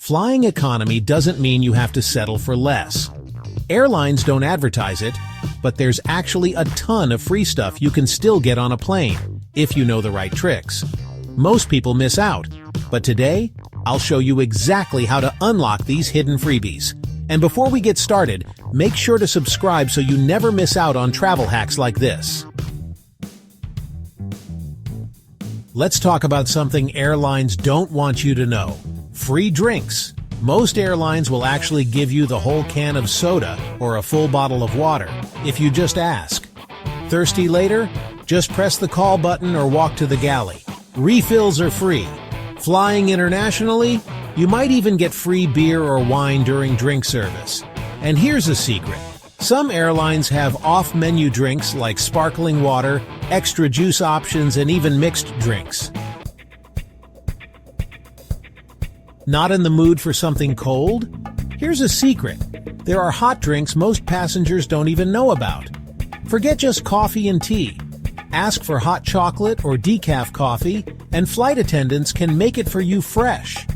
Flying economy doesn't mean you have to settle for less. Airlines don't advertise it, but there's actually a ton of free stuff you can still get on a plane, if you know the right tricks. Most people miss out, but today, I'll show you exactly how to unlock these hidden freebies. And before we get started, make sure to subscribe so you never miss out on travel hacks like this. Let's talk about something airlines don't want you to know. Free drinks. Most airlines will actually give you the whole can of soda or a full bottle of water if you just ask. Thirsty later? Just press the call button or walk to the galley. Refills are free. Flying internationally? You might even get free beer or wine during drink service. And here's a secret. Some airlines have off-menu drinks like sparkling water, extra juice options, and even mixed drinks. Not in the mood for something cold? Here's a secret. There are hot drinks most passengers don't even know about. Forget just coffee and tea. Ask for hot chocolate or decaf coffee, and flight attendants can make it for you fresh.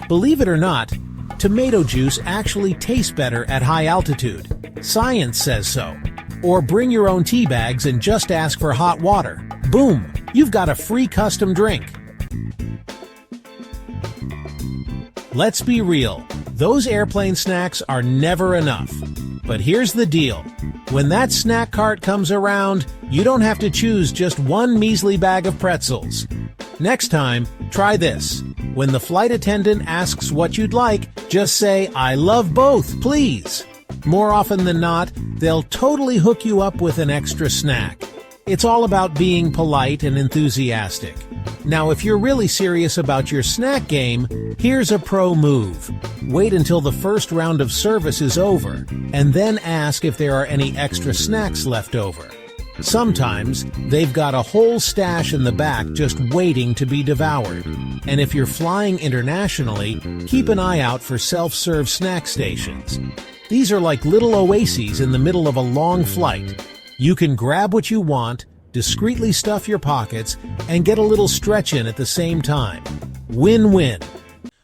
Believe it or not, tomato juice actually tastes better at high altitude. Science says so. Or bring your own tea bags and just ask for hot water. Boom! You've got a free custom drink. Let's be real, those airplane snacks are never enough. But here's the deal. When that snack cart comes around, you don't have to choose just one measly bag of pretzels. Next time, try this. When the flight attendant asks what you'd like, just say, "I love both, please." More often than not, they'll totally hook you up with an extra snack. It's all about being polite and enthusiastic. Now, if you're really serious about your snack game, here's a pro move. Wait until the first round of service is over, and then ask if there are any extra snacks left over. Sometimes, they've got a whole stash in the back just waiting to be devoured. And if you're flying internationally, keep an eye out for self-serve snack stations. These are like little oases in the middle of a long flight. You can grab what you want, discreetly stuff your pockets, and get a little stretch in at the same time. Win-win.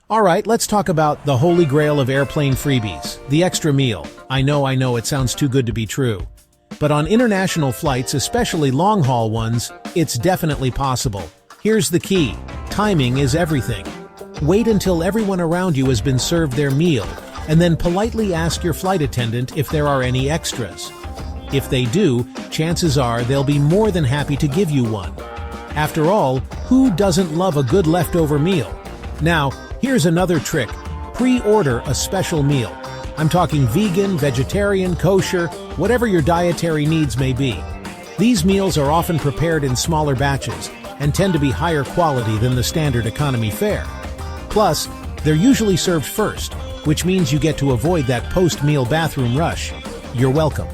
Alright, let's talk about the holy grail of airplane freebies, the extra meal. I know, it sounds too good to be true. But on international flights, especially long-haul ones, it's definitely possible. Here's the key. Timing is everything. Wait until everyone around you has been served their meal, and then politely ask your flight attendant if there are any extras. If they do, chances are they'll be more than happy to give you one. After all, who doesn't love a good leftover meal? Now, here's another trick. Pre-order a special meal. I'm talking vegan, vegetarian, kosher, whatever your dietary needs may be. These meals are often prepared in smaller batches and tend to be higher quality than the standard economy fare. Plus, they're usually served first, which means you get to avoid that post-meal bathroom rush. You're welcome.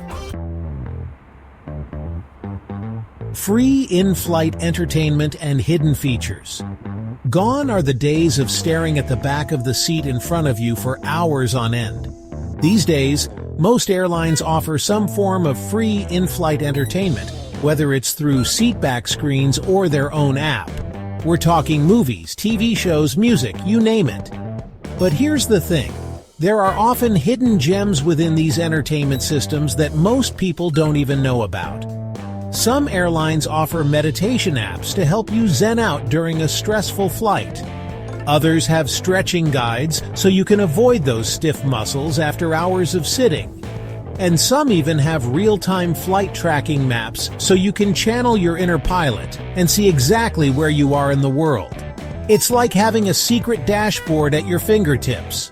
Free in-flight entertainment and hidden features. Gone are the days of staring at the back of the seat in front of you for hours on end. These days, most airlines offer some form of free in-flight entertainment, whether it's through seatback screens or their own app. We're talking movies, TV shows, music, you name it. But here's the thing. There are often hidden gems within these entertainment systems that most people don't even know about. Some airlines offer meditation apps to help you zen out during a stressful flight. Others have stretching guides so you can avoid those stiff muscles after hours of sitting. And some even have real-time flight tracking maps so you can channel your inner pilot and see exactly where you are in the world. It's like having a secret dashboard at your fingertips.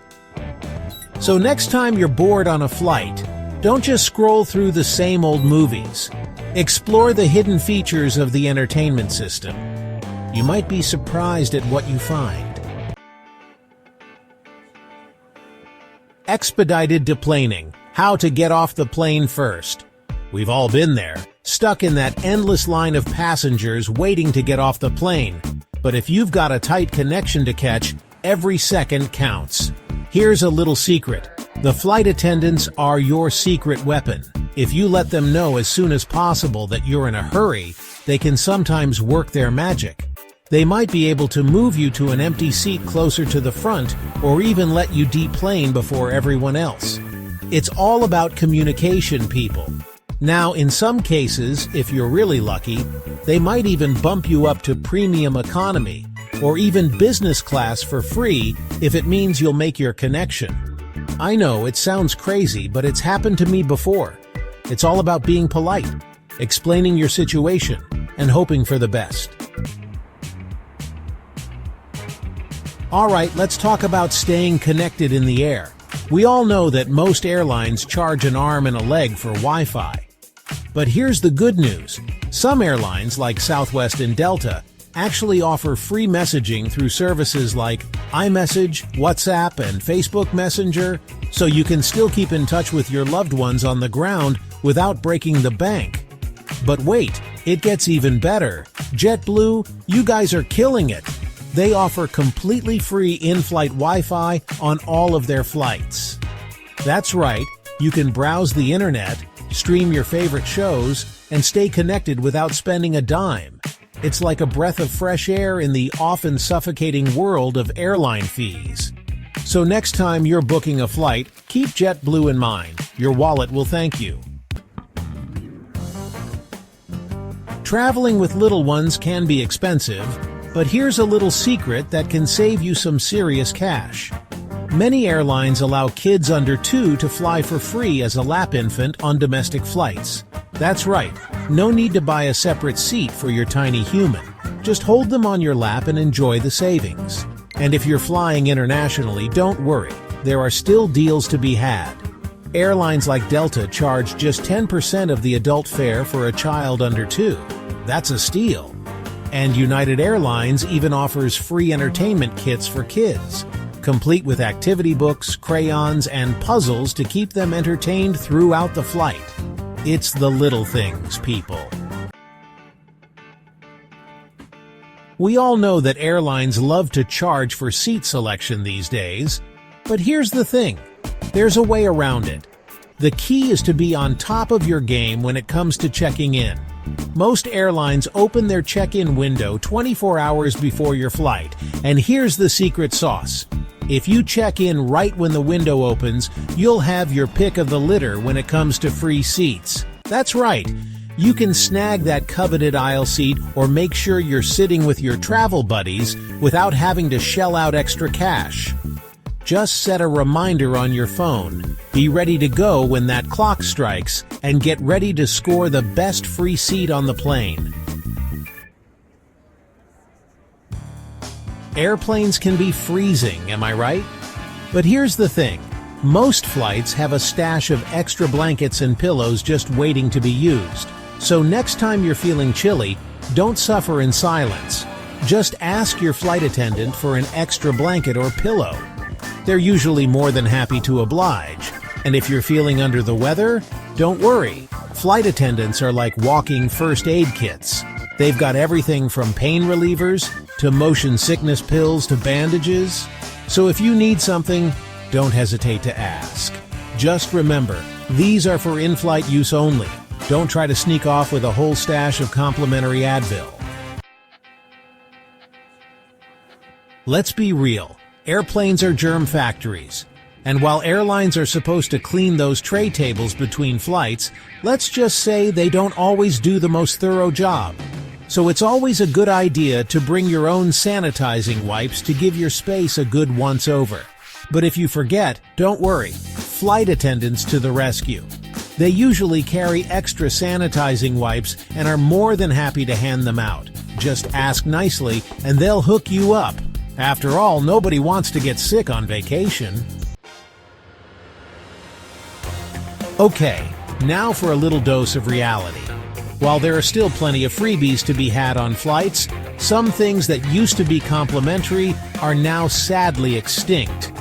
So next time you're bored on a flight, don't just scroll through the same old movies. Explore the hidden features of the entertainment system. You might be surprised at what you find. Expedited Deplaning. How to get off the plane first. We've all been there, stuck in that endless line of passengers waiting to get off the plane. But if you've got a tight connection to catch, every second counts. Here's a little secret. The flight attendants are your secret weapon. If you let them know as soon as possible that you're in a hurry, they can sometimes work their magic. They might be able to move you to an empty seat closer to the front, or even let you deplane before everyone else. It's all about communication, people. Now, in some cases, if you're really lucky, they might even bump you up to premium economy, or even business class for free if it means you'll make your connection. I know, it sounds crazy, but it's happened to me before. It's all about being polite, explaining your situation, and hoping for the best. Alright, let's talk about staying connected in the air. We all know that most airlines charge an arm and a leg for Wi-Fi. But here's the good news. Some airlines, like Southwest and Delta, actually offer free messaging through services like iMessage, WhatsApp, and Facebook Messenger, so you can still keep in touch with your loved ones on the ground without breaking the bank. But wait, it gets even better. JetBlue, you guys are killing it. They offer completely free in-flight Wi-Fi on all of their flights. That's right, you can browse the internet, stream your favorite shows, and stay connected without spending a dime. It's like a breath of fresh air in the often suffocating world of airline fees. So next time you're booking a flight, keep JetBlue in mind. Your wallet will thank you. Traveling with little ones can be expensive, but here's a little secret that can save you some serious cash. Many airlines allow kids under 2 to fly for free as a lap infant on domestic flights. That's right, no need to buy a separate seat for your tiny human. Just hold them on your lap and enjoy the savings. And if you're flying internationally, don't worry, there are still deals to be had. Airlines like Delta charge just 10% of the adult fare for a child under 2. That's a steal. And United Airlines even offers free entertainment kits for kids, complete with activity books, crayons, and puzzles to keep them entertained throughout the flight. It's the little things, people. We all know that airlines love to charge for seat selection these days, but here's the thing. There's a way around it. The key is to be on top of your game when it comes to checking in. Most airlines open their check-in window 24 hours before your flight, and here's the secret sauce. If you check in right when the window opens, you'll have your pick of the litter when it comes to free seats. That's right. You can snag that coveted aisle seat or make sure you're sitting with your travel buddies without having to shell out extra cash. Just set a reminder on your phone, be ready to go when that clock strikes, and get ready to score the best free seat on the plane. Airplanes can be freezing, am I right? But here's the thing. Most flights have a stash of extra blankets and pillows just waiting to be used. So next time you're feeling chilly, don't suffer in silence. Just ask your flight attendant for an extra blanket or pillow. They're usually more than happy to oblige. And if you're feeling under the weather, don't worry. Flight attendants are like walking first aid kits. They've got everything from pain relievers to motion sickness pills to bandages. So if you need something, don't hesitate to ask. Just remember, these are for in-flight use only. Don't try to sneak off with a whole stash of complimentary Advil. Let's be real. Airplanes are germ factories. And while airlines are supposed to clean those tray tables between flights, let's just say they don't always do the most thorough job. So it's always a good idea to bring your own sanitizing wipes to give your space a good once-over. But if you forget, don't worry. Flight attendants to the rescue. They usually carry extra sanitizing wipes and are more than happy to hand them out. Just ask nicely and they'll hook you up. After all, nobody wants to get sick on vacation. Okay, now for a little dose of reality. While there are still plenty of freebies to be had on flights, some things that used to be complimentary are now sadly extinct.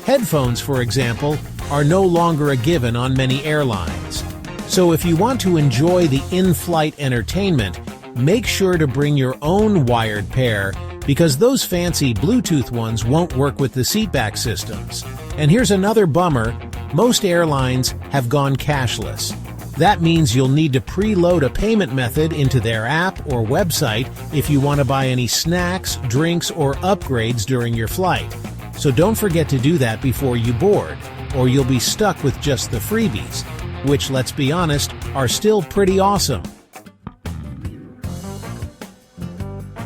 Headphones, for example, are no longer a given on many airlines. So if you want to enjoy the in-flight entertainment, make sure to bring your own wired pair, because those fancy Bluetooth ones won't work with the seatback systems. And here's another bummer, most airlines have gone cashless. That means you'll need to preload a payment method into their app or website if you want to buy any snacks, drinks, or upgrades during your flight. So don't forget to do that before you board, or you'll be stuck with just the freebies, which, let's be honest, are still pretty awesome.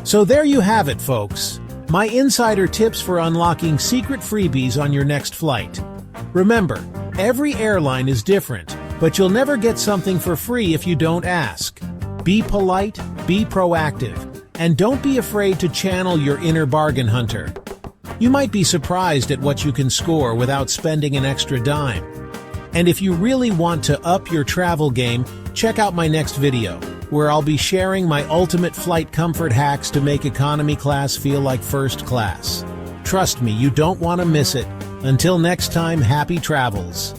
So there you have it, folks. My insider tips for unlocking secret freebies on your next flight. Remember, every airline is different, but you'll never get something for free if you don't ask. Be polite, be proactive, and don't be afraid to channel your inner bargain hunter. You might be surprised at what you can score without spending an extra dime. And if you really want to up your travel game, check out my next video, where I'll be sharing my ultimate flight comfort hacks to make economy class feel like first class. Trust me, you don't want to miss it. Until next time, happy travels.